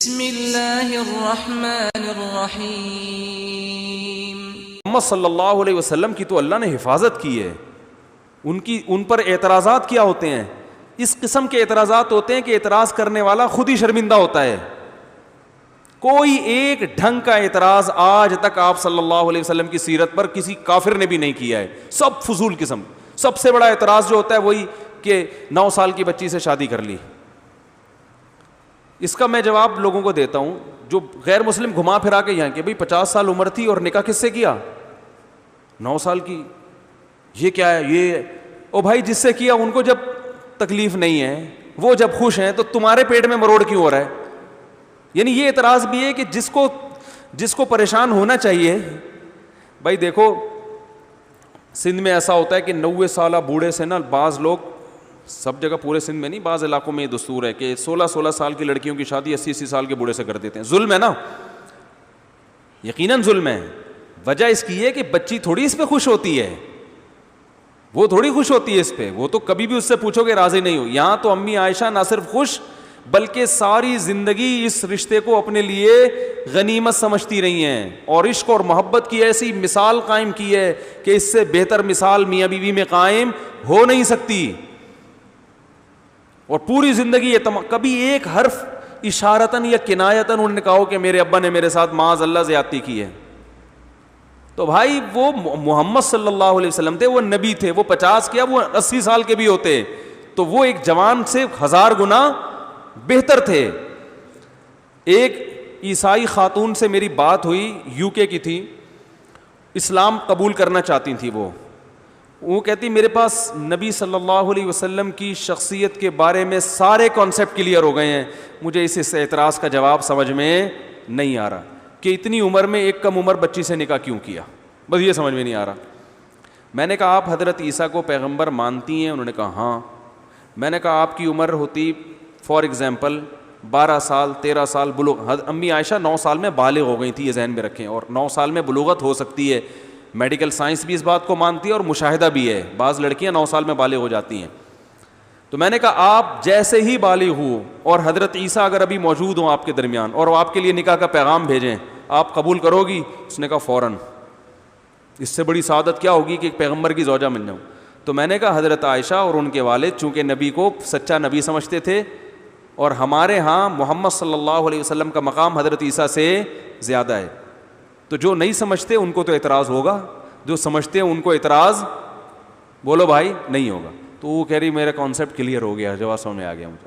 بسم اللہ الرحمن الرحیم۔ محمد صلی اللہ علیہ وسلم کی تو اللہ نے حفاظت کی ہے، ان پر اعتراضات کیا ہوتے ہیں؟ اس قسم کے اعتراضات ہوتے ہیں کہ اعتراض کرنے والا خود ہی شرمندہ ہوتا ہے۔ کوئی ایک ڈھنگ کا اعتراض آج تک آپ صلی اللہ علیہ وسلم کی سیرت پر کسی کافر نے بھی نہیں کیا ہے، سب فضول قسم۔ سب سے بڑا اعتراض جو ہوتا ہے وہی کہ 9 سال کی بچی سے شادی کر لی۔ اس کا میں جواب لوگوں کو دیتا ہوں جو غیر مسلم گھما پھرا کے یہاں کہ بھئی 50 سال عمر تھی اور نکاح کس سے کیا؟ 9 سال کی۔ یہ کیا ہے؟ یہ او بھائی جس سے کیا ان کو جب تکلیف نہیں ہے، وہ جب خوش ہیں، تو تمہارے پیٹ میں مروڑ کیوں ہو رہا ہے؟ یعنی یہ اعتراض بھی ہے کہ جس کو پریشان ہونا چاہیے۔ بھائی دیکھو سندھ میں ایسا ہوتا ہے کہ 90 سالہ بوڑھے سے نا بعض لوگ، سب جگہ پورے سندھ میں نہیں، بعض علاقوں میں یہ دستور ہے کہ 16 سال کی لڑکیوں کی شادی 80 سال کے بوڑھے سے کر دیتے ہیں۔ ظلم ہے نا، یقیناً ظلم ہے۔ وجہ اس کی ہے کہ بچی تھوڑی اس پہ خوش ہوتی ہے، وہ تھوڑی خوش ہوتی ہے اس پہ، وہ تو کبھی بھی اس سے پوچھو کہ راضی نہیں ہو۔ یہاں تو امی عائشہ نہ صرف خوش بلکہ ساری زندگی اس رشتے کو اپنے لیے غنیمت سمجھتی رہی ہیں، اور عشق اور محبت کی ایسی مثال قائم کی ہے کہ اس سے بہتر مثال میاں بیوی میں قائم ہو نہیں سکتی۔ اور پوری زندگی یہ کبھی ایک حرف اشارتاً یا کنایتاً انہوں نے کہا کہ میرے ابا نے میرے ساتھ معاذ اللہ زیادتی کی ہے۔ تو بھائی وہ محمد صلی اللہ علیہ وسلم تھے، وہ نبی تھے، وہ 50 کیا وہ 80 سال کے بھی ہوتے تو وہ ایک جوان سے 1000 گنا بہتر تھے۔ ایک عیسائی خاتون سے میری بات ہوئی، UK کی تھی، اسلام قبول کرنا چاہتی تھی۔ وہ کہتی میرے پاس نبی صلی اللہ علیہ وسلم کی شخصیت کے بارے میں سارے کانسیپٹ کلیئر ہو گئے ہیں، مجھے اس اعتراض کا جواب سمجھ میں نہیں آ رہا کہ اتنی عمر میں ایک کم عمر بچی سے نکاح کیوں کیا، بس یہ سمجھ میں نہیں آ رہا۔ میں نے کہا آپ حضرت عیسیٰ کو پیغمبر مانتی ہیں؟ انہوں نے کہا ہاں۔ میں نے کہا آپ کی عمر ہوتی فار ایگزامپل 12 سال 13 سال، امی عائشہ 9 سال میں بالغ ہو گئی تھی، یہ ذہن میں رکھیں، اور 9 سال میں بلوغت ہو سکتی ہے، میڈیکل سائنس بھی اس بات کو مانتی ہے اور مشاہدہ بھی ہے، بعض لڑکیاں 9 سال میں بالغ ہو جاتی ہیں۔ تو میں نے کہا آپ جیسے ہی بالغ ہو اور حضرت عیسیٰ اگر ابھی موجود ہوں آپ کے درمیان اور وہ آپ کے لیے نکاح کا پیغام بھیجیں، آپ قبول کرو گی؟ اس نے کہا فوراً۔ اس سے بڑی سعادت کیا ہوگی کہ ایک پیغمبر کی زوجہ مل جاؤں؟ تو میں نے کہا حضرت عائشہ اور ان کے والد چونکہ نبی کو سچا نبی سمجھتے تھے، اور ہمارے ہاں محمد صلی اللہ علیہ وسلم کا مقام حضرت عیسیٰ سے زیادہ ہے، تو جو نہیں سمجھتے ان کو تو اعتراض ہوگا، جو سمجھتے ہیں ان کو اعتراض بولو بھائی نہیں ہوگا۔ تو وہ کہہ رہی میرا کانسیپٹ کلیئر ہو گیا، جواب سمجھ میں آ گیا مجھے۔